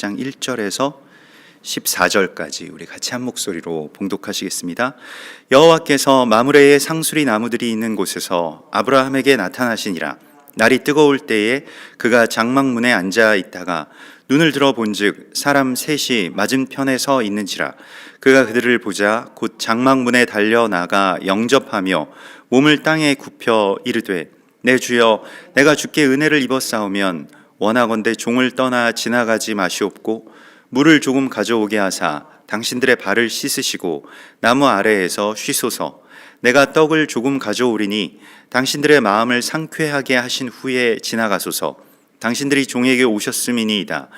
18장 1절에서 14절까지 우리 같이 한 목소리로 봉독하시겠습니다. 여호와께서 마므레의 상수리 나무들이 있는 곳에서 아브라함에게 나타나시니라. 날이 뜨거울 때에 그가 장막문에 앉아 있다가 눈을 들어 본즉 사람 셋이 맞은편에 서 있는지라. 그가 그들을 보자 곧 장막문에 달려 나가 영접하며 몸을 땅에 굽혀 이르되 내 주여, 내가 주께 은혜를 입었사오면 원하건대 종을 떠나 지나가지 마시옵고 물을 조금 가져오게 하사 당신들의 발을 씻으시고 나무 아래에서 쉬소서. 내가 떡을 조금 가져오리니 당신들의 마음을 상쾌하게 하신 후에 지나가소서. 당신들이 종에게 오셨음이니이다.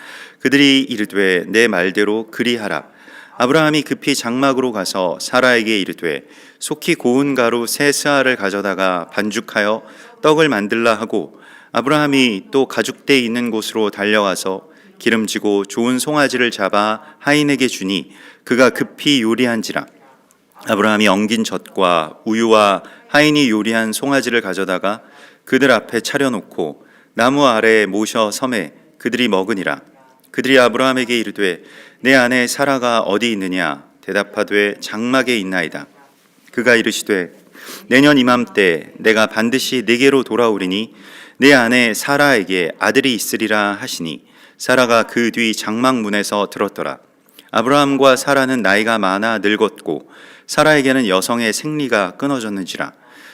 그들이 이르되 내 말대로 그리하라. 아브라함이 급히 장막으로 가서 사라에게 이르되 속히 고운 가루 세 스아를 가져다가 반죽하여 떡을 만들라 하고, 아브라함이 또 가죽대 있는 곳으로 달려가서 기름지고 좋은 송아지를 잡아 하인에게 주니 그가 급히 요리한지라. 아브라함이 엉긴 젖과 우유와 하인이 요리한 송아지를 가져다가 그들 앞에 차려놓고 나무 아래에 모셔 섬에 그들이 먹으니라. 그들이 아브라함에게 이르되 내 아내 사라가 어디 있느냐? 대답하되 장막에 있나이다. 그가 이르시되 내년 이맘때 내가 반드시 네게로 돌아오리니 내 아내 사라에게 아들이 있으리라 하시니 사라가 그 뒤 장막문에서 들었더라. 아브라함과 사라는 나이가 많아 늙었고 사라에게는 여성의 생리가 끊어졌는지라.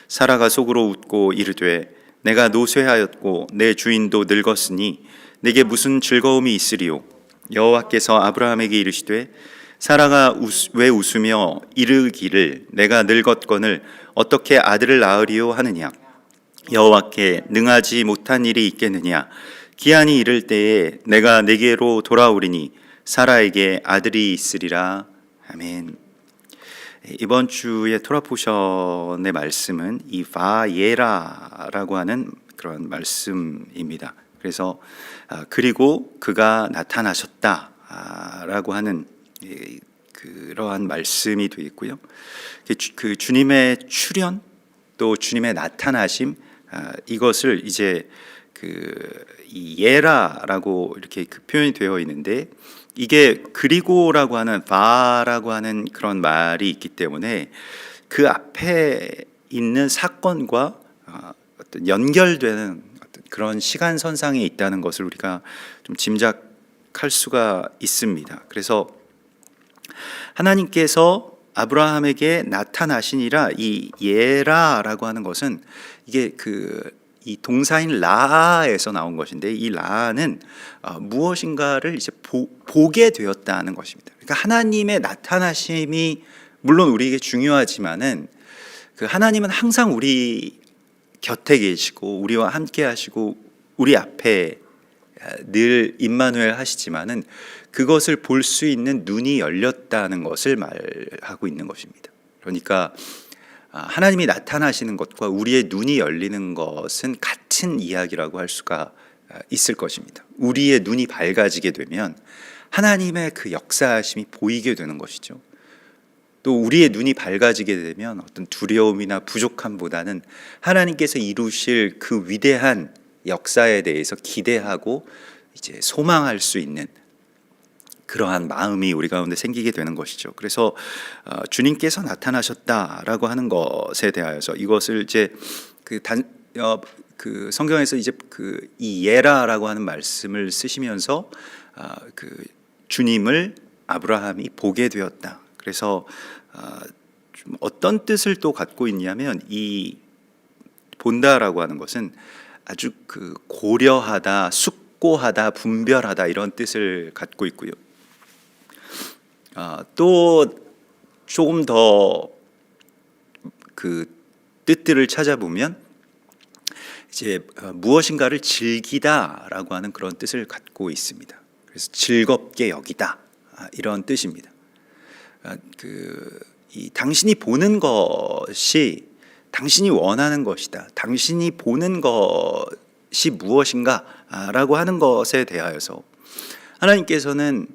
사라가 속으로 웃고 이르되 내가 노쇠하였고 내 주인도 늙었으니 내게 무슨 즐거움이 있으리요? 여호와께서 아브라함에게 이르시되 사라가 왜 웃으며 이르기를 내가 늙었거늘 어떻게 아들을 낳으리요 하느냐? 여호와께 능하지 못한 일이 있겠느냐? 기한이 이를 때에 내가 네게로 돌아오리니 사라에게 아들이 있으리라. 아멘. 이번 주의 토라포션의 말씀은 이 바예라라고 하는 그런 말씀입니다. 그래서 그리고 그가 나타나셨다라고 하는 그러한 말씀이 되어 있고요. 그 주님의 출현 또 주님의 나타나심, 이것을 이제 이 예라라고 이렇게 표현이 되어 있는데, 이게 그리고라고 하는 바라고 하는 그런 말이 있기 때문에 그 앞에 있는 사건과 어떤 연결되는 어떤 그런 시간선상에 있다는 것을 우리가 좀 짐작할 수가 있습니다. 그래서 하나님께서 아브라함에게 나타나시니라, 이 예라라고 하는 것은 이게 이 동사인 라에서 나온 것인데, 이 라는 무엇인가를 이제 보게 되었다는 것입니다. 그러니까 하나님의 나타나심이 물론 우리에게 중요하지만은 그 하나님은 항상 우리 곁에 계시고 우리와 함께 하시고 우리 앞에 늘 임마누엘 하시지만은 그것을 볼 수 있는 눈이 열렸다는 것을 말하고 있는 것입니다. 그러니까 하나님이 나타나시는 것과 우리의 눈이 열리는 것은 같은 이야기라고 할 수가 있을 것입니다. 우리의 눈이 밝아지게 되면 하나님의 그 역사하심이 보이게 되는 것이죠. 또 우리의 눈이 밝아지게 되면 어떤 두려움이나 부족함보다는 하나님께서 이루실 그 위대한 역사에 대해서 기대하고 이제 소망할 수 있는 그러한 마음이 우리 가운데 생기게 되는 것이죠. 그래서 주님께서 나타나셨다라고 하는 것에 대하여서 이것을 이제 그 성경에서 이제 이 예라라고 하는 말씀을 쓰시면서 주님을 아브라함이 보게 되었다. 그래서 좀 어떤 뜻을 또 갖고 있냐면, 이 본다라고 하는 것은 아주 고려하다, 숙고하다, 분별하다, 이런 뜻을 갖고 있고요. 또 조금 더 그 뜻들을 찾아보면 이제 무엇인가를 즐기다라고 하는 그런 뜻을 갖고 있습니다. 그래서 즐겁게 여기다, 이런 뜻입니다. 당신이 보는 것이 당신이 원하는 것이다. 당신이 보는 것이 무엇인가라고 하는 것에 대하여서 하나님께서는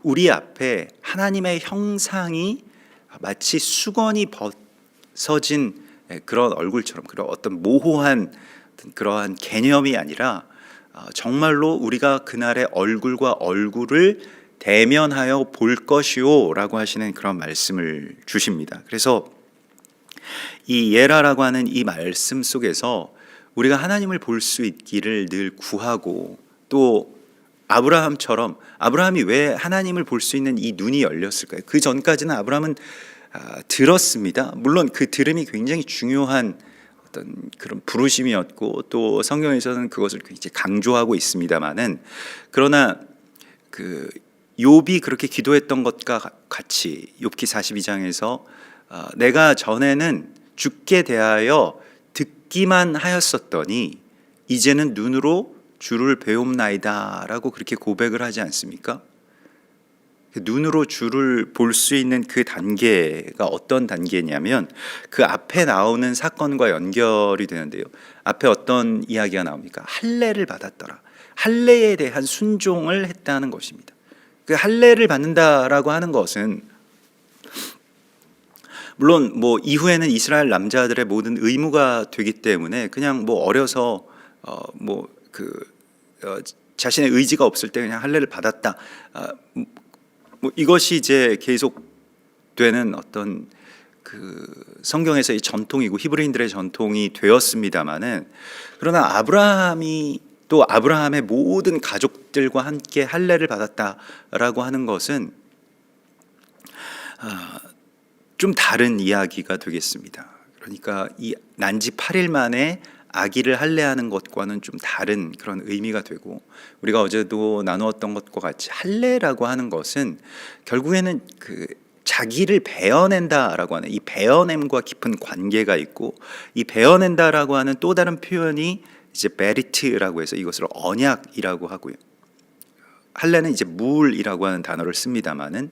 우리 앞에 하나님의 형상이 마치 수건이 벗어진 그런 얼굴처럼, 그런 어떤 모호한 그러한 개념이 아니라 정말로 우리가 그날의 얼굴과 얼굴을 대면하여 볼 것이요 라고 하시는 그런 말씀을 주십니다. 그래서 이 예라라고 하는 이 말씀 속에서 우리가 하나님을 볼 수 있기를 늘 구하고, 또 아브라함처럼, 아브라함이 왜 하나님을 볼 수 있는 이 눈이 열렸을까요? 그 전까지는 아브라함은 들었습니다. 물론 그 들음이 굉장히 중요한 어떤 그런 부르심이었고, 또 성경에서는 그것을 굉장히 강조하고 있습니다만은, 그러나 그 욥이 그렇게 기도했던 것과 같이 욥기 42장에서 내가 전에는 주께 대하여 듣기만 하였었더니 이제는 눈으로 주를 배움나이다 라고 그렇게 고백을 하지 않습니까? 눈으로 주를 볼 수 있는 그 단계가 어떤 단계냐면 그 앞에 나오는 사건과 연결이 되는데요. 앞에 어떤 이야기가 나옵니까? 할례를 받았더라. 할례에 대한 순종을 했다는 것입니다. 그 할례를 받는다라고 하는 것은 물론 뭐 이후에는 이스라엘 남자들의 모든 의무가 되기 때문에 그냥 뭐 어려서 자신의 의지가 없을 때 그냥 할례를 받았다. 뭐 이것이 이제 계속되는 어떤 그 성경에서의 전통이고 히브리인들의 전통이 되었습니다마는, 그러나 아브라함이 또 아브라함의 모든 가족들과 함께 할례를 받았다라고 하는 것은 좀 다른 이야기가 되겠습니다. 그러니까 이 난지 8일 만에 아기를 할례하는 것과는 좀 다른 그런 의미가 되고, 우리가 어제도 나누었던 것과 같이 할례라고 하는 것은 결국에는 그 자기를 베어낸다라고 하는 이 베어냄과 깊은 관계가 있고, 이 베어낸다라고 하는 또 다른 표현이 이제 베리트라고 해서 이것을 언약이라고 하고요. 할례는 이제 물이라고 하는 단어를 씁니다만은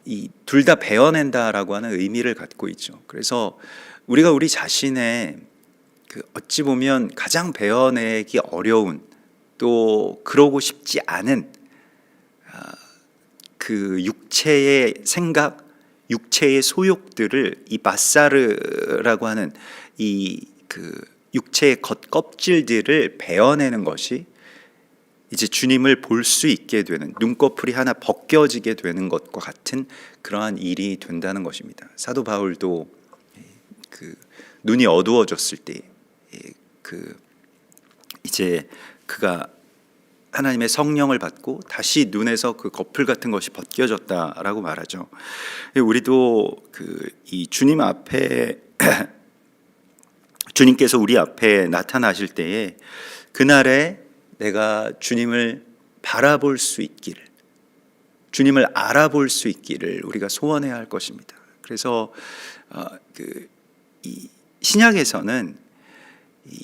이 둘 다 베어낸다라고 하는 의미를 갖고 있죠. 그래서 우리가 우리 자신의 그 어찌 보면 가장 베어내기 어려운, 또 그러고 싶지 않은 그 육체의 생각, 육체의 소욕들을 이 바사르라고 하는 이 그 육체의 겉껍질들을 베어내는 것이 이제 주님을 볼 수 있게 되는, 눈꺼풀이 하나 벗겨지게 되는 것과 같은 그러한 일이 된다는 것입니다. 사도 바울도 그 눈이 어두워졌을 때 이제 그가 하나님의 성령을 받고 다시 눈에서 그 거풀 같은 것이 벗겨졌다라고 말하죠. 우리도 이 주님 앞에 주님께서 우리 앞에 나타나실 때에 그날에 내가 주님을 바라볼 수 있기를, 주님을 알아볼 수 있기를 우리가 소원해야 할 것입니다. 그래서 이 신약에서는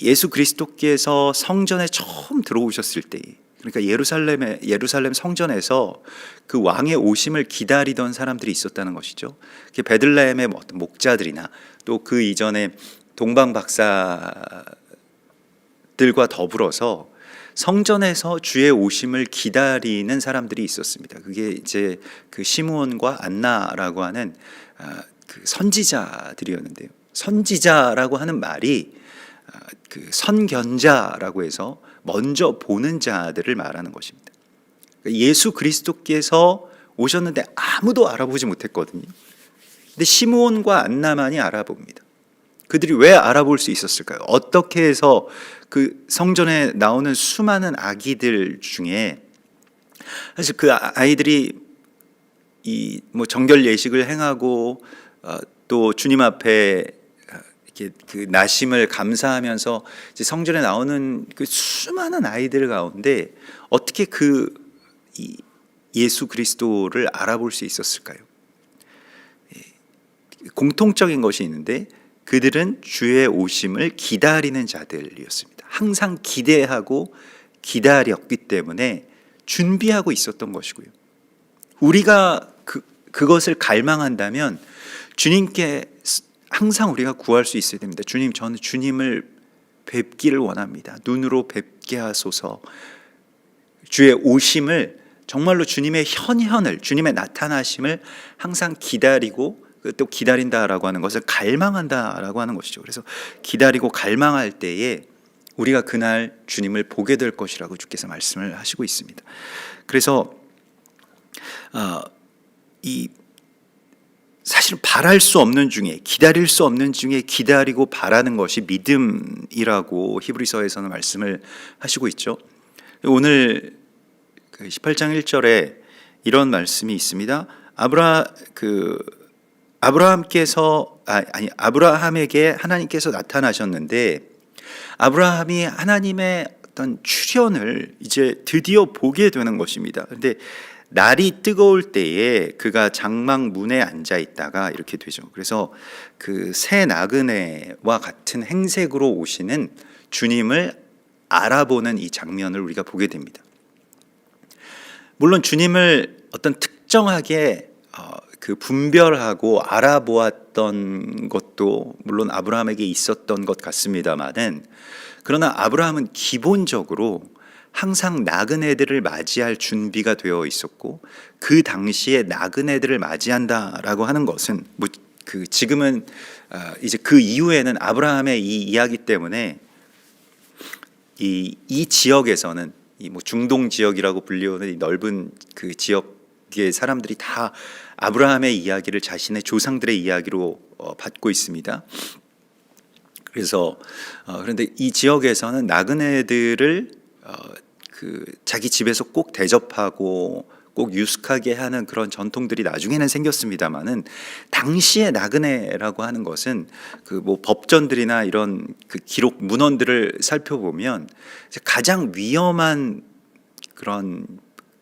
예수 그리스도께서 성전에 처음 들어오셨을 때, 그러니까 예루살렘 성전에서 그 왕의 오심을 기다리던 사람들이 있었다는 것이죠. 베들레헴의 어떤 목자들이나 또 그 이전에 동방 박사들과 더불어서 성전에서 주의 오심을 기다리는 사람들이 있었습니다. 그게 이제 그 시므온과 안나라고 하는 그 선지자들이었는데요. 선지자라고 하는 말이 그 선견자라고 해서 먼저 보는 자들을 말하는 것입니다. 예수 그리스도께서 오셨는데 아무도 알아보지 못했거든요. 근데 시므온과 안나만이 알아봅니다. 그들이 왜 알아볼 수 있었을까요? 어떻게 해서 그 성전에 나오는 수많은 아기들 중에 사실 그 아이들이 이 뭐 정결 예식을 행하고 또 주님 앞에 이렇게 그 나심을 감사하면서 이제 성전에 나오는 그 수많은 아이들 가운데 어떻게 이 예수 그리스도를 알아볼 수 있었을까요? 공통적인 것이 있는데 그들은 주의 오심을 기다리는 자들이었습니다. 항상 기대하고 기다렸기 때문에 준비하고 있었던 것이고요. 우리가 그것을 갈망한다면 주님께 항상 우리가 구할 수 있어야 됩니다. 주님, 저는 주님을 뵙기를 원합니다. 눈으로 뵙게 하소서. 주의 오심을, 정말로 주님의 현현을, 주님의 나타나심을 항상 기다리고 또 기다린다라고 하는 것을 갈망한다라고 하는 것이죠. 그래서 기다리고 갈망할 때에 우리가 그날 주님을 보게 될 것이라고 주께서 말씀을 하시고 있습니다. 그래서 이 사실 바랄 수 없는 중에, 기다릴 수 없는 중에 기다리고 바라는 것이 믿음이라고 히브리서에서는 말씀을 하시고 있죠. 오늘 18장 1절에 이런 말씀이 있습니다. 아브라함에게 하나님께서 나타나셨는데, 아브라함이 하나님의 어떤 출현을 이제 드디어 보게 되는 것입니다. 그런데 날이 뜨거울 때에 그가 장막 문에 앉아 있다가 이렇게 되죠. 그래서 그 새 나그네와 같은 행색으로 오시는 주님을 알아보는 이 장면을 우리가 보게 됩니다. 물론 주님을 어떤 특정하게 그 분별하고 알아보았던 것도 물론 아브라함에게 있었던 것 같습니다만은, 그러나 아브라함은 기본적으로 항상 나그네들을 맞이할 준비가 되어 있었고, 그 당시에 나그네들을 맞이한다라고 하는 것은 지금은 이제 그 이후에는 아브라함의 이 이야기 때문에 이 지역에서는 중동 지역이라고 불리우는 이 넓은 그 지역의 사람들이 다 아브라함의 이야기를 자신의 조상들의 이야기로 받고 있습니다. 그래서 그런데 이 지역에서는 나그네들을 자기 집에서 꼭 대접하고 꼭 유숙하게 하는 그런 전통들이 나중에는 생겼습니다만은, 당시의 나그네라고 하는 것은 법전들이나 이런 그 기록 문헌들을 살펴보면 가장 위험한 그런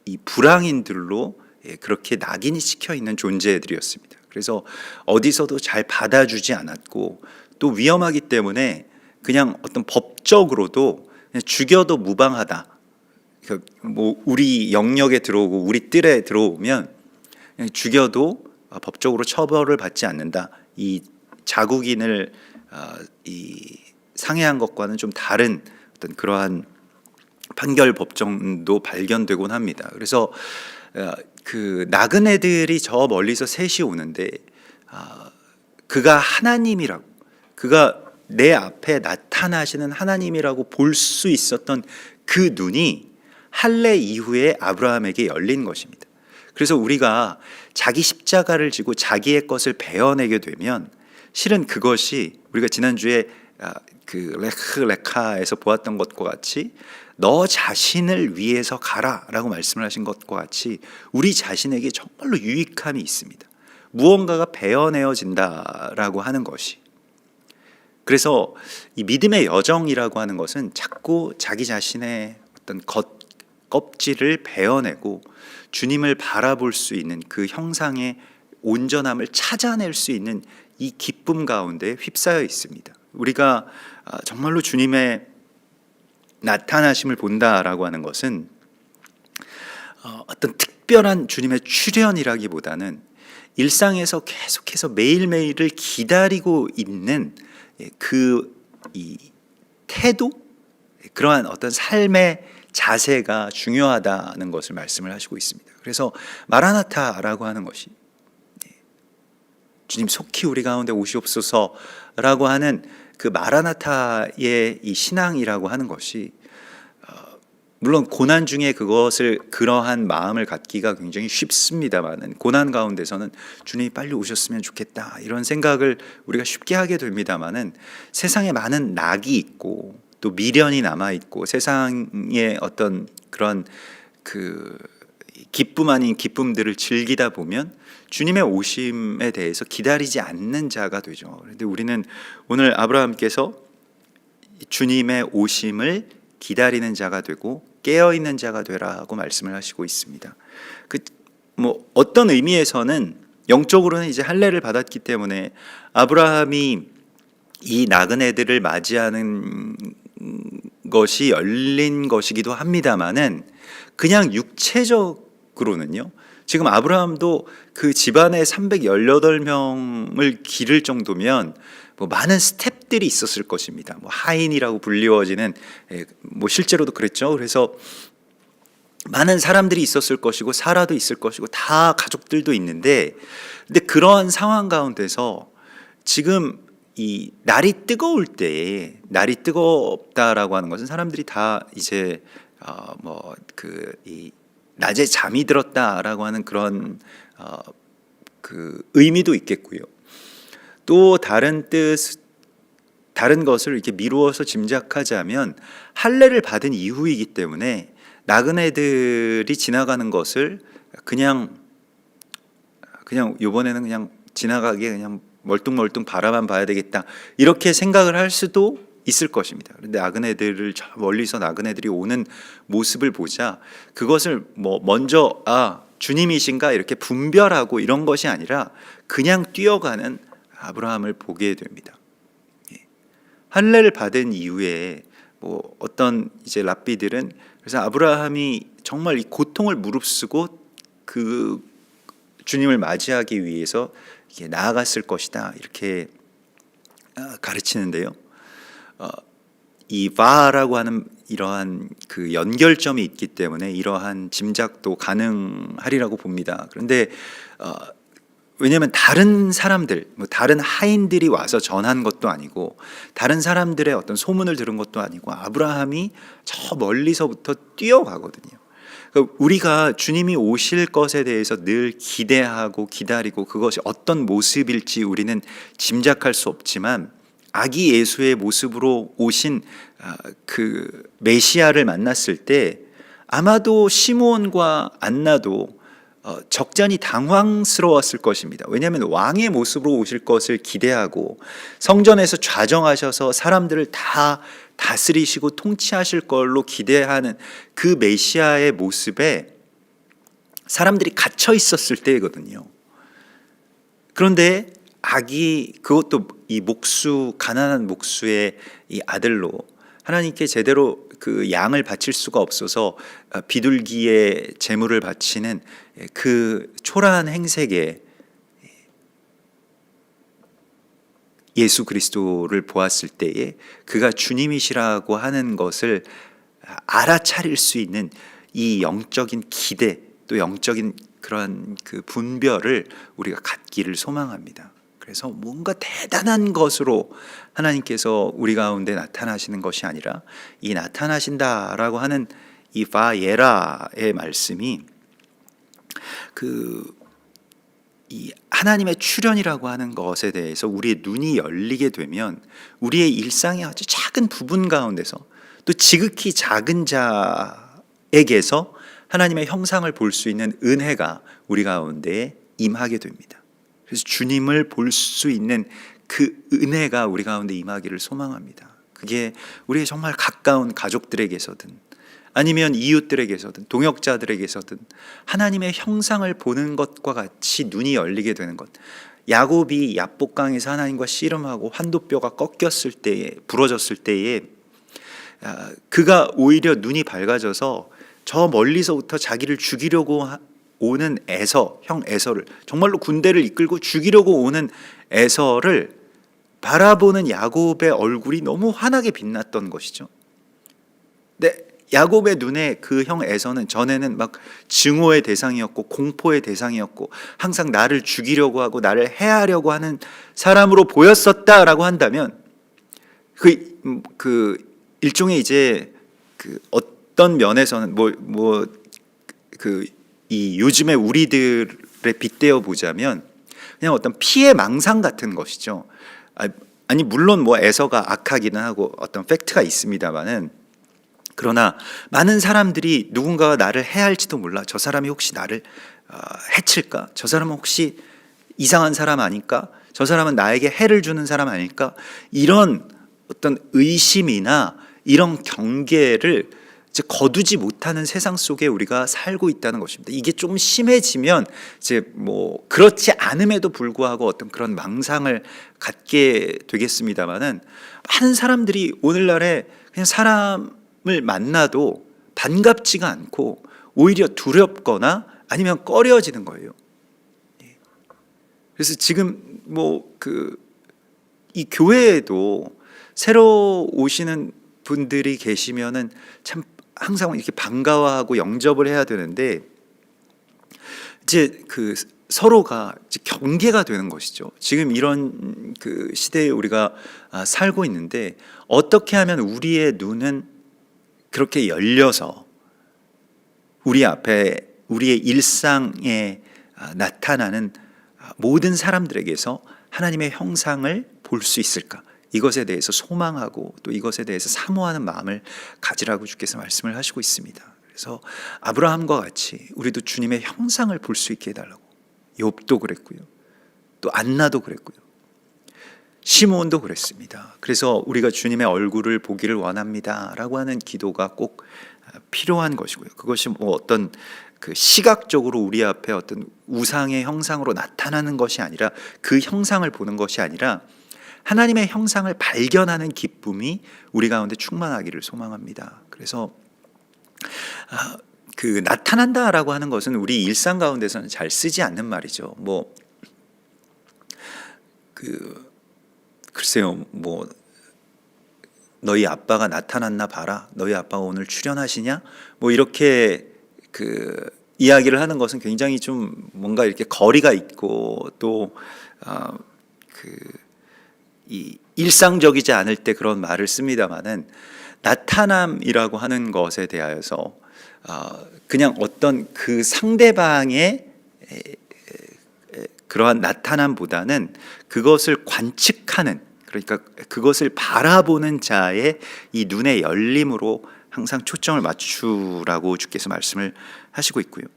이 불황인들로 그렇게 낙인이 찍혀 있는 존재들이었습니다. 그래서 어디서도 잘 받아주지 않았고, 또 위험하기 때문에 그냥 어떤 법적으로도 그냥 죽여도 무방하다. 우리 영역에 들어오고 우리 뜰에 들어오면 그냥 죽여도 법적으로 처벌을 받지 않는다. 이 자국인을 상해한 것과는 좀 다른 어떤 그러한 판결 법정도 발견되곤 합니다. 그래서 그 나그네들이 저 멀리서 셋이 오는데 그가 하나님이라고, 그가 내 앞에 나타나시는 하나님이라고 볼 수 있었던 그 눈이 할례 이후에 아브라함에게 열린 것입니다. 그래서 우리가 자기 십자가를 지고 자기의 것을 베어내게 되면, 실은 그것이 우리가 지난주에 그 레카에서 보았던 것과 같이 너 자신을 위해서 가라라고 말씀을 하신 것과 같이 우리 자신에게 정말로 유익함이 있습니다. 무언가가 베어내어진다라고 하는 것이. 그래서 이 믿음의 여정이라고 하는 것은 자꾸 자기 자신의 어떤 껍질을 베어내고 주님을 바라볼 수 있는 그 형상의 온전함을 찾아낼 수 있는 이 기쁨 가운데 휩싸여 있습니다. 우리가 정말로 주님의 나타나심을 본다라고 하는 것은 어떤 특별한 주님의 출현이라기보다는 일상에서 계속해서 매일매일을 기다리고 있는 이 태도, 그러한 어떤 삶의 자세가 중요하다는 것을 말씀을 하시고 있습니다. 그래서 마라나타라고 하는 것이 주님 속히 우리 가운데 오시옵소서라고 하는 그 마라나타의 이 신앙이라고 하는 것이 물론 고난 중에 그러한 마음을 갖기가 굉장히 쉽습니다만은, 고난 가운데서는 주님이 빨리 오셨으면 좋겠다 이런 생각을 우리가 쉽게 하게 됩니다만은, 세상에 많은 낙이 있고 또 미련이 남아 있고 세상의 어떤 그런 그 기쁨 아닌 기쁨들을 즐기다 보면 주님의 오심에 대해서 기다리지 않는 자가 되죠. 그런데 우리는 오늘 아브라함께서 주님의 오심을 기다리는 자가 되고 깨어 있는 자가 되라고 말씀을 하시고 있습니다. 어떤 의미에서는 영적으로는 이제 할례를 받았기 때문에 아브라함이 이 나그네들을 맞이하는 것이 열린 것이기도 합니다만은, 그냥 육체적으로는요, 지금 아브라함도 그 집안에 318명을 기를 정도면 많은 스텝들이 있었을 것입니다. 하인이라고 불리워지는, 실제로도 그랬죠. 그래서 많은 사람들이 있었을 것이고 사라도 있을 것이고 다 가족들도 있는데, 근데 그러한 상황 가운데서 지금 이 날이 뜨거울 때에, 날이 뜨겁다라고 하는 것은 사람들이 다 이제 이 낮에 잠이 들었다라고 하는 그런 그 의미도 있겠고요. 또 다른 것을 이렇게 미루어서 짐작하자면 할례를 받은 이후이기 때문에 나그네들이 지나가는 것을 그냥 이번에는 그냥 지나가게 그냥 멀뚱멀뚱 바라만 봐야 되겠다, 이렇게 생각을 할 수도 있을 것입니다. 그런데 나그네들을 저 멀리서 나그네들이 오는 모습을 보자 그것을 먼저 주님이신가 이렇게 분별하고 이런 것이 아니라 그냥 뛰어가는 아브라함을 보게 됩니다. 할례를 받은 이후에 어떤 이제 랍비들은 그래서 아브라함이 정말 이 고통을 무릅쓰고 그 주님을 맞이하기 위해서 이렇게 나아갔을 것이다, 이렇게 가르치는데요. 이 바라고 하는 이러한 그 연결점이 있기 때문에 이러한 짐작도 가능하리라고 봅니다. 그런데 왜냐하면 다른 사람들, 다른 하인들이 와서 전한 것도 아니고 다른 사람들의 어떤 소문을 들은 것도 아니고 아브라함이 저 멀리서부터 뛰어가거든요. 우리가 주님이 오실 것에 대해서 늘 기대하고 기다리고 그것이 어떤 모습일지 우리는 짐작할 수 없지만 아기 예수의 모습으로 오신 그 메시아를 만났을 때 아마도 시므온과 안나도 적잖이 당황스러웠을 것입니다. 왜냐하면 왕의 모습으로 오실 것을 기대하고 성전에서 좌정하셔서 사람들을 다 다스리시고 통치하실 걸로 기대하는 그 메시아의 모습에 사람들이 갇혀 있었을 때거든요. 그런데 그것도 이 가난한 목수의 이 아들로 하나님께 제대로 그 양을 바칠 수가 없어서 비둘기의 제물을 바치는 그 초라한 행색에 예수 그리스도를 보았을 때에 그가 주님이시라고 하는 것을 알아차릴 수 있는 이 영적인 기대, 또 영적인 그런 그 분별을 우리가 갖기를 소망합니다. 그래서 뭔가 대단한 것으로 하나님께서 우리 가운데 나타나시는 것이 아니라 이 나타나신다라고 하는 이 바예라의 말씀이 이 하나님의 출현이라고 하는 것에 대해서 우리의 눈이 열리게 되면 우리의 일상의 아주 작은 부분 가운데서 또 지극히 작은 자에게서 하나님의 형상을 볼 수 있는 은혜가 우리 가운데 임하게 됩니다. 그래서 주님을 볼 수 있는 그 은혜가 우리 가운데 임하기를 소망합니다. 그게 우리의 정말 가까운 가족들에게서든 아니면 이웃들에게서든 동역자들에게서든 하나님의 형상을 보는 것과 같이 눈이 열리게 되는 것. 야곱이 야복강에서 하나님과 씨름하고 환도뼈가 꺾였을 때에, 부러졌을 때에 그가 오히려 눈이 밝아져서 저 멀리서부터 자기를 죽이려고 오는 형 에서를, 정말로 군대를 이끌고 죽이려고 오는 에서를 바라보는 야곱의 얼굴이 너무 환하게 빛났던 것이죠. 근데 야곱의 눈에 그 형 에서는 전에는 막 증오의 대상이었고 공포의 대상이었고 항상 나를 죽이려고 하고 나를 해하려고 하는 사람으로 보였었다라고 한다면 그 일종의 이제 그 어떤 면에서는 이 요즘에 우리들의 빗대어 보자면 그냥 어떤 피해 망상 같은 것이죠. 아니 물론 에서가 악하기는 하고 어떤 팩트가 있습니다만은, 그러나 많은 사람들이 누군가가 나를 해할지도 몰라. 저 사람이 혹시 나를 해칠까? 저 사람은 혹시 이상한 사람 아닐까? 저 사람은 나에게 해를 주는 사람 아닐까? 이런 어떤 의심이나 이런 경계를 이제 거두지 못하는 세상 속에 우리가 살고 있다는 것입니다. 이게 조금 심해지면 이제 그렇지 않음에도 불구하고 어떤 그런 망상을 갖게 되겠습니다만은, 많은 사람들이 오늘날에 그냥 사람을 만나도 반갑지가 않고 오히려 두렵거나 아니면 꺼려지는 거예요. 그래서 지금 이 교회에도 새로 오시는 분들이 계시면은 참 항상 이렇게 반가워하고 영접을 해야 되는데, 이제 서로가 경계가 되는 것이죠. 지금 이런 그 시대에 우리가 살고 있는데 어떻게 하면 우리의 눈은 그렇게 열려서 우리 앞에 우리의 일상에 나타나는 모든 사람들에게서 하나님의 형상을 볼 수 있을까? 이것에 대해서 소망하고 또 이것에 대해서 사모하는 마음을 가지라고 주께서 말씀을 하시고 있습니다. 그래서 아브라함과 같이 우리도 주님의 형상을 볼 수 있게 해달라고. 욥도 그랬고요. 또 안나도 그랬고요. 시므온도 그랬습니다. 그래서 우리가 주님의 얼굴을 보기를 원합니다 라고 하는 기도가 꼭 필요한 것이고요. 그것이 뭐 어떤 그 시각적으로 우리 앞에 어떤 우상의 형상으로 나타나는 것이 아니라 그 형상을 보는 것이 아니라 하나님의 형상을 발견하는 기쁨이 우리 가운데 충만하기를 소망합니다. 그래서 그 나타난다라고 하는 것은 우리 일상 가운데서는 잘 쓰지 않는 말이죠. 뭐 글쎄요, 뭐 너희 아빠가 나타났나 봐라. 너희 아빠가 오늘 출연하시냐? 뭐 이렇게 그 이야기를 하는 것은 굉장히 좀 뭔가 이렇게 거리가 있고 또 이 일상적이지 않을 때 그런 말을 씁니다만은 나타남이라고 하는 것에 대하여서 그냥 어떤 그 상대방의 그러한 나타남보다는 그것을 관측하는, 그러니까 그것을 바라보는 자의 이 눈의 열림으로 항상 초점을 맞추라고 주께서 말씀을 하시고 있고요.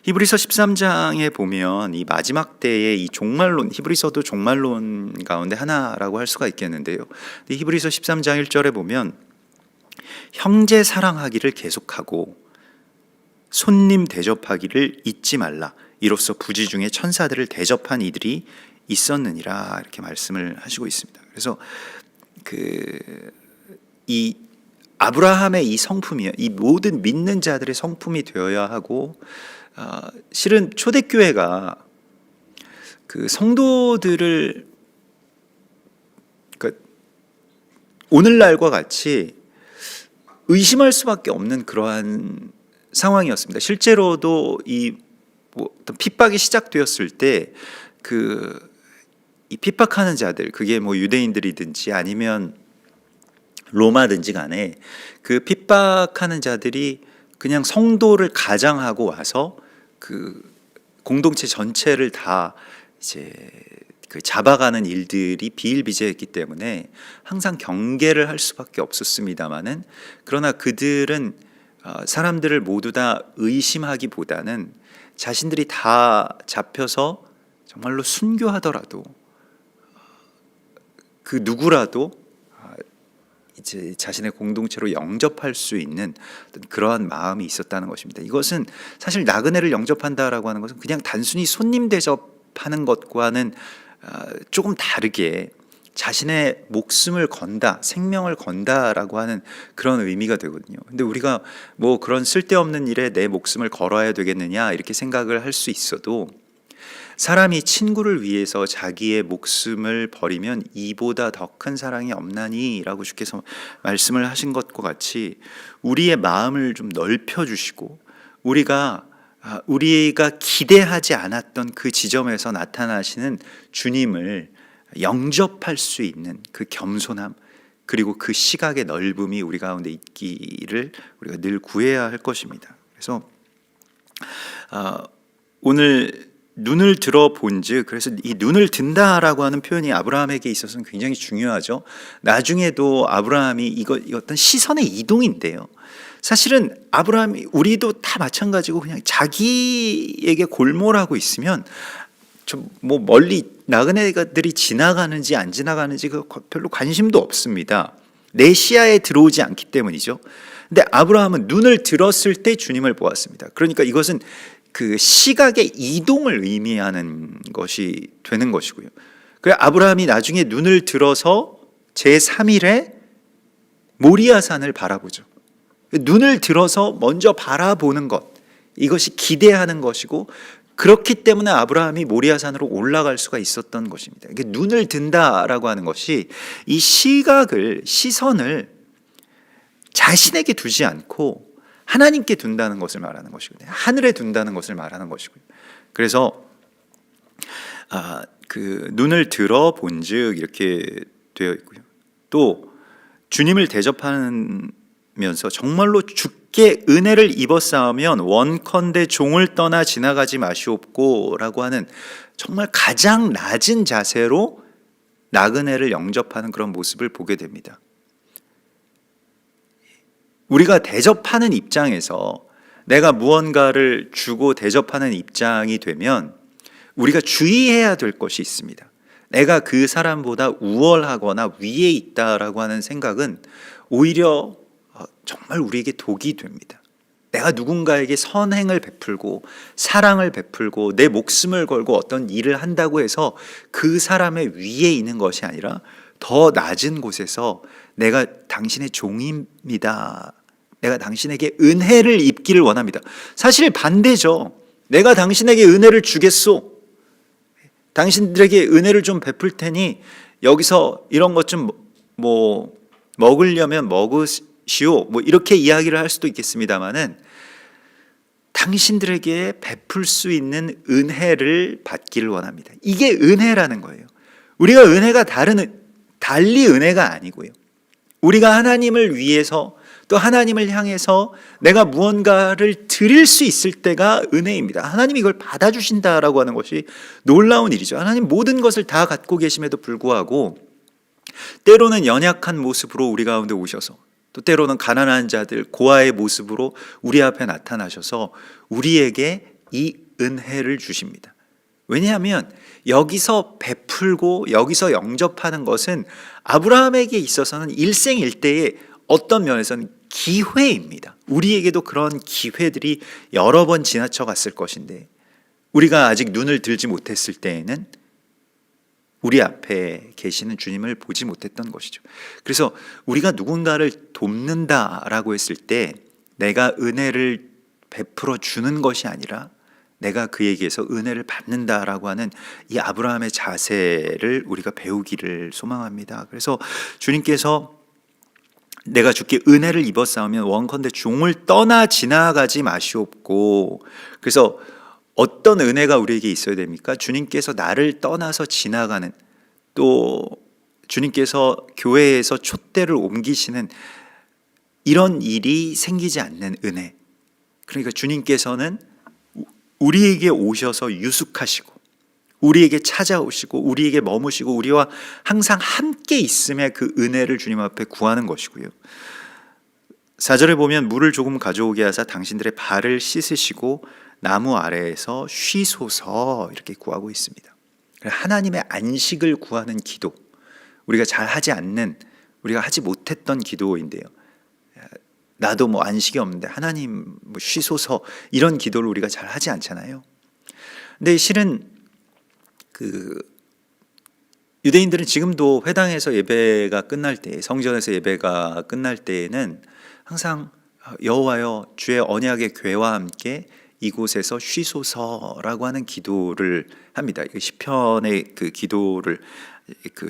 히브리서 13장에 보면 이 마지막 때의 이 종말론, 히브리서도 종말론 가운데 하나라고 할 수가 있겠는데요. 히브리서 13장 1절에 보면 형제 사랑하기를 계속하고 손님 대접하기를 잊지 말라. 이로써 부지 중에 천사들을 대접한 이들이 있었느니라. 이렇게 말씀을 하시고 있습니다. 그래서 이 아브라함의 이 성품이요, 이 모든 믿는 자들의 성품이 되어야 하고, 실은 초대교회가 그 성도들을 그러니까 오늘날과 같이 의심할 수밖에 없는 그러한 상황이었습니다. 실제로도 이 어떤 핍박이 시작되었을 때 이 핍박하는 자들, 그게 뭐 유대인들이든지 아니면 로마든지 간에 그 핍박하는 자들이 그냥 성도를 가장하고 와서 그 공동체 전체를 다 이제 그 잡아가는 일들이 비일비재했기 때문에 항상 경계를 할 수밖에 없었습니다만은, 그러나 그들은 사람들을 모두 다 의심하기보다는 자신들이 다 잡혀서 정말로 순교하더라도 그 누구라도 이제 자신의 공동체로 영접할 수 있는 그러한 마음이 있었다는 것입니다. 이것은 사실 나그네를 영접한다라고 하는 것은 그냥 단순히 손님 대접하는 것과는 조금 다르게 자신의 목숨을 건다, 생명을 건다라고 하는 그런 의미가 되거든요. 근데 우리가 뭐 그런 쓸데없는 일에 내 목숨을 걸어야 되겠느냐 이렇게 생각을 할 수 있어도, 사람이 친구를 위해서 자기의 목숨을 버리면 이보다 더 큰 사랑이 없나니 라고 주께서 말씀을 하신 것과 같이 우리의 마음을 좀 넓혀주시고 우리가 기대하지 않았던 그 지점에서 나타나시는 주님을 영접할 수 있는 그 겸손함, 그리고 그 시각의 넓음이 우리 가운데 있기를 우리가 늘 구해야 할 것입니다. 그래서 오늘 눈을 들어 본즉, 그래서 이 눈을 든다라고 하는 표현이 아브라함에게 있어서는 굉장히 중요하죠. 나중에도 아브라함이 이거 어떤 시선의 이동인데요. 사실은 아브라함이, 우리도 다 마찬가지고 그냥 자기에게 골몰하고 있으면 좀 뭐 멀리 나그네들이 지나가는지 안 지나가는지 별로 관심도 없습니다. 내 시야에 들어오지 않기 때문이죠. 근데 아브라함은 눈을 들었을 때 주님을 보았습니다. 그러니까 이것은 그 시각의 이동을 의미하는 것이 되는 것이고요. 그래 아브라함이 나중에 눈을 들어서 제3일에 모리아산을 바라보죠. 눈을 들어서 먼저 바라보는 것, 이것이 기대하는 것이고, 그렇기 때문에 아브라함이 모리아산으로 올라갈 수가 있었던 것입니다. 이게 눈을 든다라고 하는 것이 이 시선을 자신에게 두지 않고 하나님께 둔다는 것을 말하는 것이거든요. 하늘에 둔다는 것을 말하는 것이고요. 그래서 그 눈을 들어 본즉 이렇게 되어 있고요. 또 주님을 대접하면서 정말로 주께 은혜를 입었사오면 원컨대 종을 떠나 지나가지 마시옵고라고 하는 정말 가장 낮은 자세로 나그네를 영접하는 그런 모습을 보게 됩니다. 우리가 대접하는 입장에서 내가 무언가를 주고 대접하는 입장이 되면 우리가 주의해야 될 것이 있습니다. 내가 그 사람보다 우월하거나 위에 있다라고 하는 생각은 오히려 정말 우리에게 독이 됩니다. 내가 누군가에게 선행을 베풀고 사랑을 베풀고 내 목숨을 걸고 어떤 일을 한다고 해서 그 사람의 위에 있는 것이 아니라 더 낮은 곳에서 내가 당신의 종입니다. 내가 당신에게 은혜를 입기를 원합니다. 사실 반대죠. 내가 당신에게 은혜를 주겠소. 당신들에게 은혜를 좀 베풀 테니 여기서 이런 것 좀 먹으려면 먹으시오. 이렇게 이야기를 할 수도 있겠습니다만은 당신들에게 베풀 수 있는 은혜를 받기를 원합니다. 이게 은혜라는 거예요. 우리가 은혜가 달리 은혜가 아니고요. 우리가 하나님을 위해서 또 하나님을 향해서 내가 무언가를 드릴 수 있을 때가 은혜입니다. 하나님이 이걸 받아주신다라고 하는 것이 놀라운 일이죠. 하나님 모든 것을 다 갖고 계심에도 불구하고 때로는 연약한 모습으로 우리 가운데 오셔서 또 때로는 가난한 자들 고아의 모습으로 우리 앞에 나타나셔서 우리에게 이 은혜를 주십니다. 왜냐하면 여기서 베풀고 여기서 영접하는 것은 아브라함에게 있어서는 일생일대의 어떤 면에서는 기회입니다. 우리에게도 그런 기회들이 여러 번 지나쳐 갔을 것인데 우리가 아직 눈을 들지 못했을 때에는 우리 앞에 계시는 주님을 보지 못했던 것이죠. 그래서 우리가 누군가를 돕는다라고 했을 때 내가 은혜를 베풀어 주는 것이 아니라 내가 그에게서 은혜를 받는다라고 하는 이 아브라함의 자세를 우리가 배우기를 소망합니다. 그래서 주님께서 내가 주께 은혜를 입었사오면 원컨대 종을 떠나 지나가지 마시옵고, 그래서 어떤 은혜가 우리에게 있어야 됩니까? 주님께서 나를 떠나서 지나가는, 또 주님께서 교회에서 촛대를 옮기시는 이런 일이 생기지 않는 은혜. 그러니까 주님께서는 우리에게 오셔서 유숙하시고 우리에게 찾아오시고 우리에게 머무시고 우리와 항상 함께 있음의 그 은혜를 주님 앞에 구하는 것이고요. 4절에 보면 물을 조금 가져오게 하사 당신들의 발을 씻으시고 나무 아래에서 쉬소서 이렇게 구하고 있습니다. 하나님의 안식을 구하는 기도, 우리가 잘 하지 않는, 우리가 하지 못했던 기도인데요. 나도 안식이 없는데 하나님 쉬소서, 이런 기도를 우리가 잘 하지 않잖아요. 근데 실은 유대인들은 지금도 회당에서 예배가 끝날 때, 성전에서 예배가 끝날 때에는 항상 여호와여 주의 언약의 궤와 함께 이곳에서 쉬소서라고 하는 기도를 합니다. 시편의 그 기도를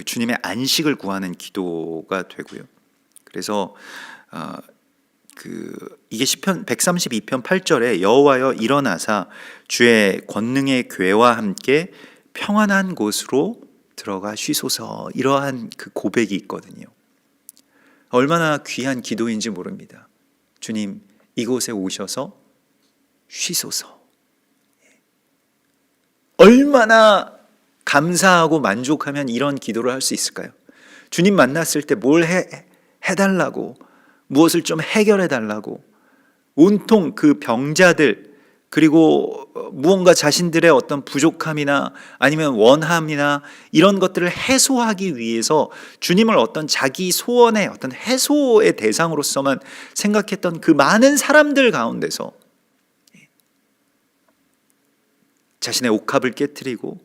주님의 안식을 구하는 기도가 되고요. 그래서 이게 시편 132편 8절에 여호와여 일어나사 주의 권능의 궤와 함께 평안한 곳으로 들어가 쉬소서, 이러한 그 고백이 있거든요. 얼마나 귀한 기도인지 모릅니다. 주님 이곳에 오셔서 쉬소서. 얼마나 감사하고 만족하면 이런 기도를 할 수 있을까요? 주님 만났을 때 뭘 해달라고, 무엇을 좀 해결해달라고, 온통 그 병자들, 그리고 무언가 자신들의 어떤 부족함이나 아니면 원함이나 이런 것들을 해소하기 위해서 주님을 어떤 자기 소원의 어떤 해소의 대상으로서만 생각했던 그 많은 사람들 가운데서 자신의 옥합을 깨트리고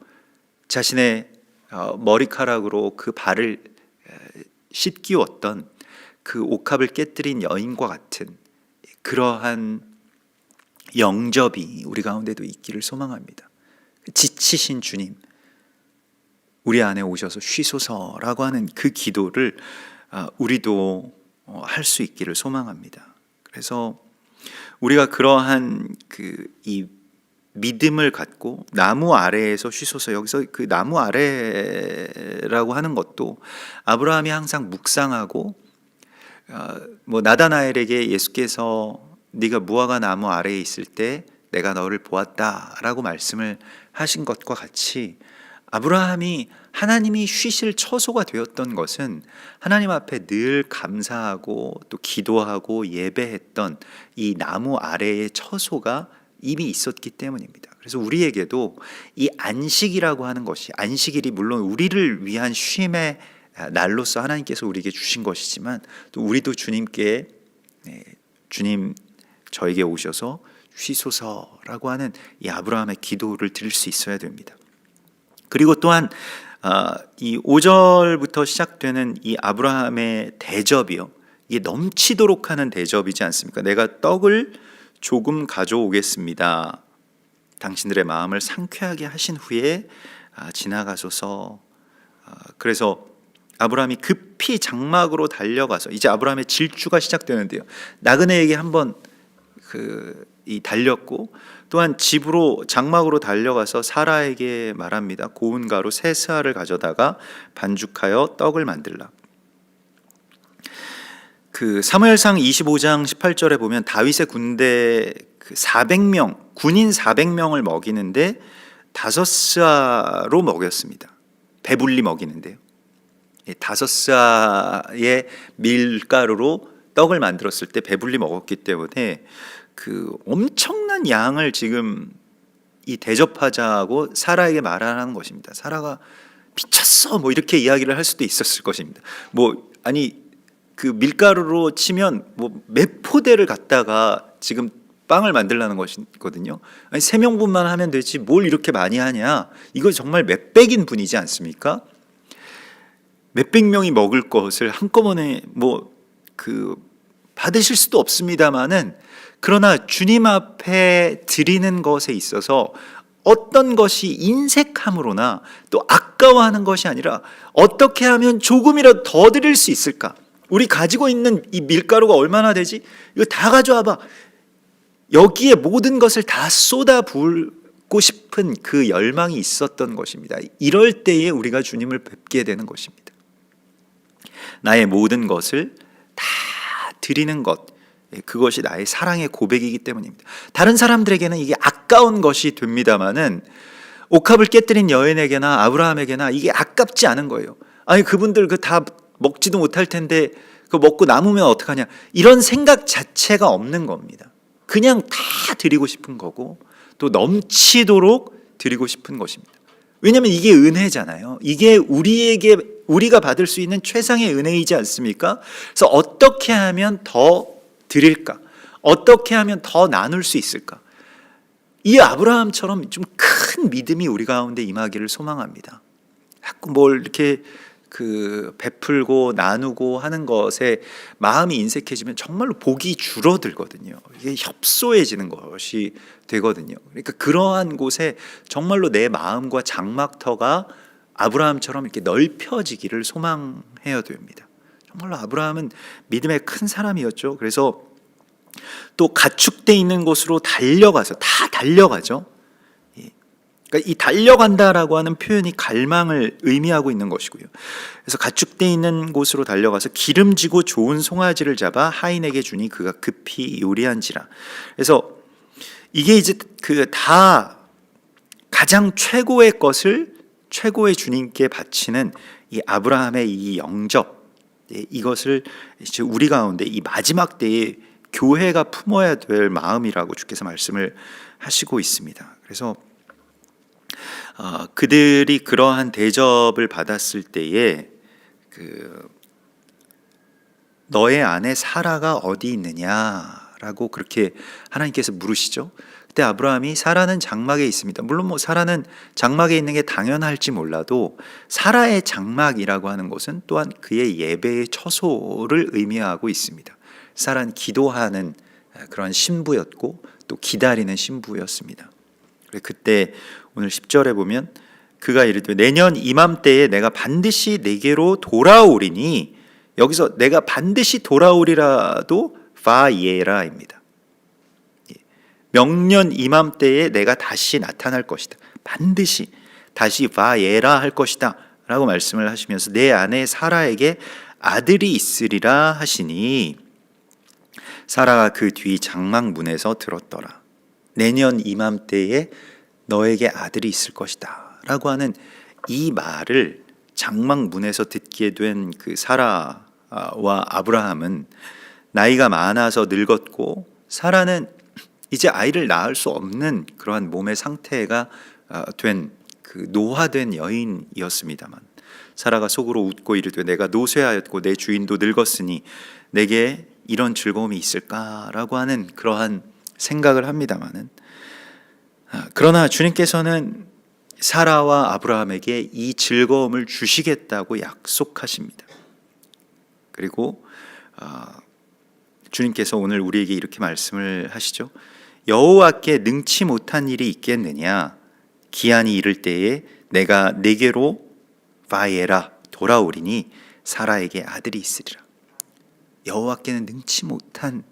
자신의 머리카락으로 그 발을 씻기웠던 그 옥합을 깨트린 여인과 같은 그러한 영접이 우리 가운데도 있기를 소망합니다. 지치신 주님, 우리 안에 오셔서 쉬소서라고 하는 그 기도를 우리도 할 수 있기를 소망합니다. 그래서 우리가 그러한 이 믿음을 갖고 나무 아래에서 쉬소서. 여기서 그 나무 아래라고 하는 것도 아브라함이 항상 묵상하고 뭐 나다나엘에게 예수께서 네가 무화과 나무 아래에 있을 때 내가 너를 보았다라고 말씀을 하신 것과 같이 아브라함이 하나님이 쉬실 처소가 되었던 것은 하나님 앞에 늘 감사하고 또 기도하고 예배했던 이 나무 아래의 처소가 이미 있었기 때문입니다. 그래서 우리에게도 이 안식이라고 하는 것이, 안식일이 물론 우리를 위한 쉼의 날로서 하나님께서 우리에게 주신 것이지만 또 우리도 주님께 주님 저에게 오셔서 쉬소서라고 하는 이 아브라함의 기도를 드릴 수 있어야 됩니다. 그리고 또한 이 5절부터 시작되는 이 아브라함의 대접이요, 이게 넘치도록 하는 대접이지 않습니까? 내가 떡을 조금 가져오겠습니다. 당신들의 마음을 상쾌하게 하신 후에 지나가소서. 그래서 아브라함이 급히 장막으로 달려가서, 이제 아브라함의 질주가 시작되는데요, 나그네에게 한번 이 달렸고 또한 집으로 장막으로 달려가서 사라에게 말합니다. 고운 가루 세 스아를 가져다가 반죽하여 떡을 만들라. 그 사무엘상 25장 18절에 보면 다윗의 군대 400명, 군인 400명을 먹이는데 5스아로 먹였습니다. 배불리 먹이는데요, 5스아의 밀가루로 떡을 만들었을 때 배불리 먹었기 때문에 그 엄청난 양을 지금 이 대접하자고 사라에게 말하는 것입니다. 사라가 미쳤어 뭐 이렇게 이야기를 할 수도 있었을 것입니다. 뭐 아니 그 밀가루로 치면 뭐 몇 포대를 갖다가 지금 빵을 만들라는 것이거든요. 아니 3명분만 하면 되지 뭘 이렇게 많이 하냐. 이거 정말 몇백인 분이지 않습니까? 몇백 명이 먹을 것을 한꺼번에 받으실 수도 없습니다만은, 그러나 주님 앞에 드리는 것에 있어서 어떤 것이 인색함으로나 또 아까워하는 것이 아니라 어떻게 하면 조금이라도 더 드릴 수 있을까? 우리 가지고 있는 이 밀가루가 얼마나 되지? 이거 다 가져와 봐. 여기에 모든 것을 다 쏟아 붓고 싶은 그 열망이 있었던 것입니다. 이럴 때에 우리가 주님을 뵙게 되는 것입니다. 나의 모든 것을 다 드리는 것, 그것이 나의 사랑의 고백이기 때문입니다. 다른 사람들에게는 이게 아까운 것이 됩니다마는 옥합을 깨뜨린 여인에게나 아브라함에게나 이게 아깝지 않은 거예요. 아니 그분들 다 먹지도 못할 텐데 그거 먹고 남으면 어떡하냐, 이런 생각 자체가 없는 겁니다. 그냥 다 드리고 싶은 거고 또 넘치도록 드리고 싶은 것입니다. 왜냐하면 이게 은혜잖아요. 이게 우리가 받을 수 있는 최상의 은혜이지 않습니까? 그래서 어떻게 하면 더 드릴까? 어떻게 하면 더 나눌 수 있을까? 이 아브라함처럼 좀 큰 믿음이 우리 가운데 임하기를 소망합니다. 자꾸 뭘 이렇게 베풀고 나누고 하는 것에 마음이 인색해지면 정말로 복이 줄어들거든요. 이게 협소해지는 것이 되거든요. 그러니까 그러한 곳에 정말로 내 마음과 장막터가 아브라함처럼 이렇게 넓혀지기를 소망해야 됩니다. 정말로 아브라함은 믿음의 큰 사람이었죠. 그래서 또 가축돼 있는 곳으로 달려가서 다 달려가죠. 그러니까 이 달려간다라고 하는 표현이 갈망을 의미하고 있는 것이고요. 그래서 가축돼 있는 곳으로 달려가서 기름지고 좋은 송아지를 잡아 하인에게 주니 그가 급히 요리한지라. 그래서 이게 이제 다 가장 최고의 것을 최고의 주님께 바치는 이 아브라함의 이 영접, 이것을 이제 우리 가운데 이 마지막 때에 교회가 품어야 될 마음이라고 주께서 말씀을 하시고 있습니다. 그래서 그들이 그러한 대접을 받았을 때에 너의 아내 사라가 어디 있느냐라고 그렇게 하나님께서 물으시죠. 그때 아브라함이 사라는 장막에 있습니다. 물론 사라는 장막에 있는 게 당연할지 몰라도 사라의 장막이라고 하는 것은 또한 그의 예배의 처소를 의미하고 있습니다. 사라는 기도하는 그런 신부였고 또 기다리는 신부였습니다. 그때 오늘 10절에 보면 그가 이르되 내년 이맘때에 내가 반드시 내게로 돌아오리니, 여기서 내가 반드시 돌아오리라도 바예라입니다. 명년 이맘때에 내가 다시 나타날 것이다. 반드시 다시 바예라 할 것이다 라고 말씀을 하시면서 내 아내 사라에게 아들이 있으리라 하시니 사라가 그 뒤 장막문에서 들었더라. 내년 이맘때에 너에게 아들이 있을 것이다 라고 하는 이 말을 장막문에서 듣게 된 그 사라와 아브라함은 나이가 많아서 늙었고 사라는 이제 아이를 낳을 수 없는 그러한 몸의 상태가 된 그 노화된 여인이었습니다만 사라가 속으로 웃고 이르되 내가 노쇠하였고 내 주인도 늙었으니 내게 이런 즐거움이 있을까라고 하는 그러한 생각을 합니다마는 그러나 주님께서는 사라와 아브라함에게 이 즐거움을 주시겠다고 약속하십니다. 그리고 주님께서 오늘 우리에게 이렇게 말씀을 하시죠. 여호와께 능치 못한 일이 있겠느냐? 기한이 이를 때에 내가 내게로 바예라 돌아오리니 사라에게 아들이 있으리라. 여호와께는 능치 못한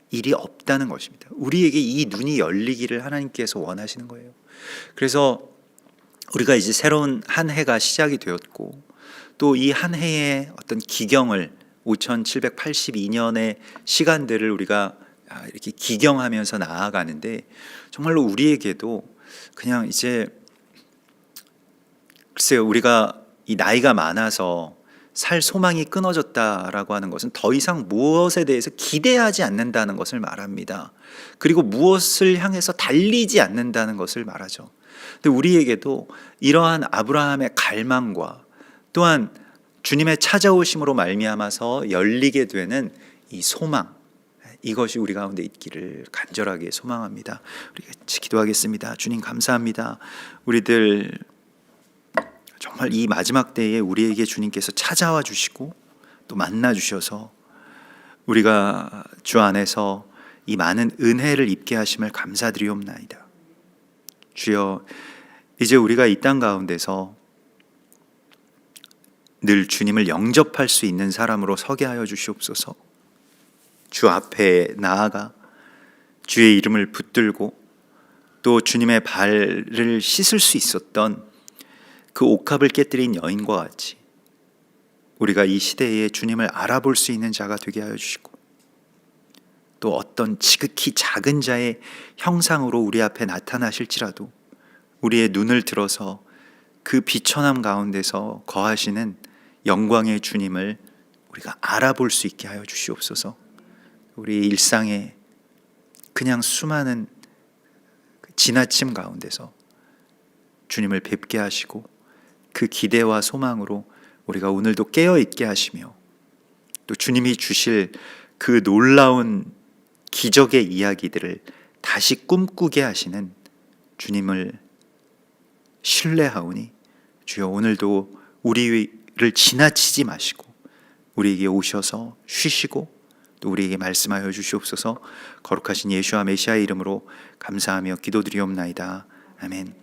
일이 없다는 것입니다. 우리에게 이 눈이 열리기를 하나님께서 원하시는 거예요. 그래서 우리가 이제 새로운 한 해가 시작이 되었고 또 이 한 해의 어떤 기경을 5782년의 시간들을 우리가 이렇게 기경하면서 나아가는데 정말로 우리에게도 그냥 이제 글쎄요, 우리가 이 나이가 많아서 살 소망이 끊어졌다라고 하는 것은 더 이상 무엇에 대해서 기대하지 않는다는 것을 말합니다. 그리고 무엇을 향해서 달리지 않는다는 것을 말하죠. 근데 우리에게도 이러한 아브라함의 갈망과 또한 주님의 찾아오심으로 말미암아서 열리게 되는 이 소망, 이것이 우리 가운데 있기를 간절하게 소망합니다. 우리 같이 기도하겠습니다. 주님 감사합니다. 우리들 정말 이 마지막 때에 우리에게 주님께서 찾아와 주시고 또 만나 주셔서 우리가 주 안에서 이 많은 은혜를 입게 하심을 감사드리옵나이다. 주여, 이제 우리가 이 땅 가운데서 늘 주님을 영접할 수 있는 사람으로 서게 하여 주시옵소서. 주 앞에 나아가 주의 이름을 붙들고 또 주님의 발을 씻을 수 있었던 그 옥합을 깨뜨린 여인과 같이 우리가 이 시대에 주님을 알아볼 수 있는 자가 되게 하여 주시고 또 어떤 지극히 작은 자의 형상으로 우리 앞에 나타나실지라도 우리의 눈을 들어서 그 비천함 가운데서 거하시는 영광의 주님을 우리가 알아볼 수 있게 하여 주시옵소서. 우리 일상에 그냥 수많은 지나침 가운데서 주님을 뵙게 하시고 그 기대와 소망으로 우리가 오늘도 깨어있게 하시며 또 주님이 주실 그 놀라운 기적의 이야기들을 다시 꿈꾸게 하시는 주님을 신뢰하오니 주여 오늘도 우리를 지나치지 마시고 우리에게 오셔서 쉬시고 또 우리에게 말씀하여 주시옵소서. 거룩하신 예수와 메시아의 이름으로 감사하며 기도드리옵나이다. 아멘.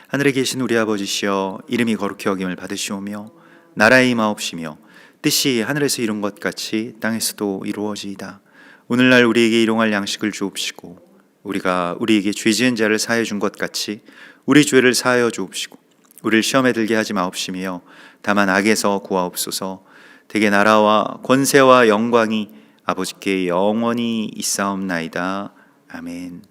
하늘에 계신 우리 아버지시여, 이름이 거룩히 여김을 받으시오며 나라의 임하옵시며 뜻이 하늘에서 이룬 것 같이 땅에서도 이루어지이다. 오늘날 우리에게 일용할 양식을 주옵시고 우리가 우리에게 죄 지은 자를 사하여 준 것 같이 우리 죄를 사하여 주옵시고 우리를 시험에 들게 하지 마옵시며 다만 악에서 구하옵소서. 대개 나라와 권세와 영광이 아버지께 영원히 있사옵나이다. 아멘.